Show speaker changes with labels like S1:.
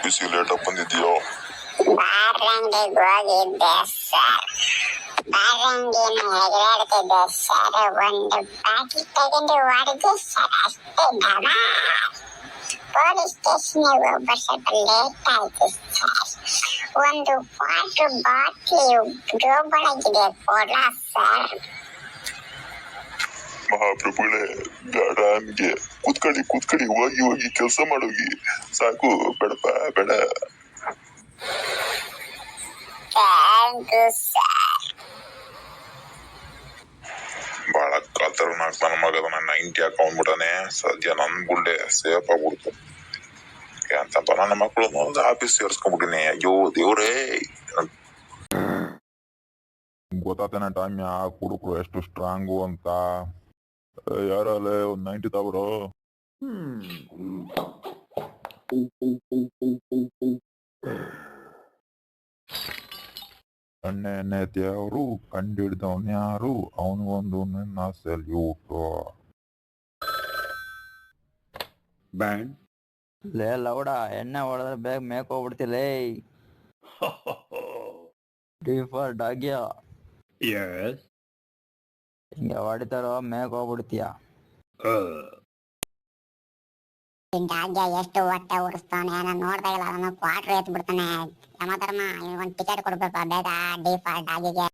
S1: ಆಫೀಸಿಗೆ ಲೇಟ್ ಆಗಿ ಬಂದಿದ್ಯೋ?
S2: ಬಾರಂಗಿಗೆ ಹೋಗಿದ್ದೆ ಸರ್. ಬಾರಂಗಿನ ಎಗರಾಡ್ತಿದ್ದೆ ಸರ್. ಒಂದು ಬಾಕಿ ತಗೊಂಡು ಹೊಡೆದು ಸರ್, ಅಷ್ಟೇ ದಡ. ಪೊಲೀಸ್ ಸ್ಟೇಷನ್ಗೆ ಒಬ್ಬ ಸ್ವಲ್ಪ ಲೇಟ್ ಆಯ್ತು ಸರ್. ಒಂದು ವಾಟರ್ ಬಾಟ್ಲಿ ಜೋಬೊಳಗಿದೆ ಕೊಡ ಸರ್.
S1: ಮಹಾಪ್ರಭುಗಳೇ, ಗಾಡನ್ಗೆ ಕೂತ್ಕೊಳ್ಳಿ ಹೋಗಿ ಕೆಲಸ ಮಾಡೋಗಿ. ಸಾಕು, ಬೇಡಪ್ಪ ಬೇಡ.
S2: Thank you sir.
S1: ಬಾಳ ಖತರ್ನಾಕ್ ನನ್ನ ಮಗದನ 90 ಹಾಕೊಂಡ್ಬಿಟ್ಟಾನೆ. ಸದ್ಯ ನನ್ ಗುಳ್ಳೆ ಸೇಫ್ ಆಗ್ಬಿಡ್ತು ಅಂತ ನನ್ನ ಮಕ್ಕಳು ಒಂದು ಆಫೀಸ್ ಸೇರ್ಸ್ಕೊಂಡ್ಬಿಟ್ಟಿನಿ. ಅಯ್ಯೋ ದೇವ್ರೇ, ಗೊತ್ತಾತೇನ ಟೈಮ್ ಹುಡುಕ್ರು ಎಷ್ಟು ಸ್ಟ್ರಾಂಗು ಅಂತ. ಯಾರಲ್ಲೇ ಒಂದ್ 90 ತಗೊಬ್ರು. ಎಣ್ಣೆ ದೇವ್ರು ಕಂಡಿಡ್ದವನ್ ಯಾರು? ಅವನಿಗೊಂದು ನನ್ನ ಸೆಲ್ಯೂಟ್.
S3: ಬ್ಯಾಂಡ್
S4: ಲೇ ಲೌಡ, ಎಣ್ಣೆ ಹೊಡೆದ್ರೆ ಬೇಗ ಮೇಕ್ ಹೋಗ್ಬಿಡ್ತಿಲೇ. ಡಿ ಫಾರ್ ಡಾಗ್ಯ.
S3: ಎಸ್.
S4: ಹಿಂಗೆ ಹೊಡಿತಾರೋ ಮೇಕ್ ಹೋಗ್ಬಿಡ್ತೀಯ.
S2: ಡಾಗ್ಯ ಎಷ್ಟು ಹೊಟ್ಟೆ ಉರಿಸ್ತಾನೆ, ನಾನು ನೋಡ್ತಾ ಇಲ್ಲ. ನಾನು ಕ್ವಾರ್ಟರ್ ಎತ್ ಬಿಡ್ತಾನೆ. ಸಮಾಧಾನ, ಒಂದು ಟಿಕೆಟ್ ಕೊಡ್ಬೇಕು ಬೇಗ ಡಿ ಫಾರ್ ಡಾಗಿಗೆ.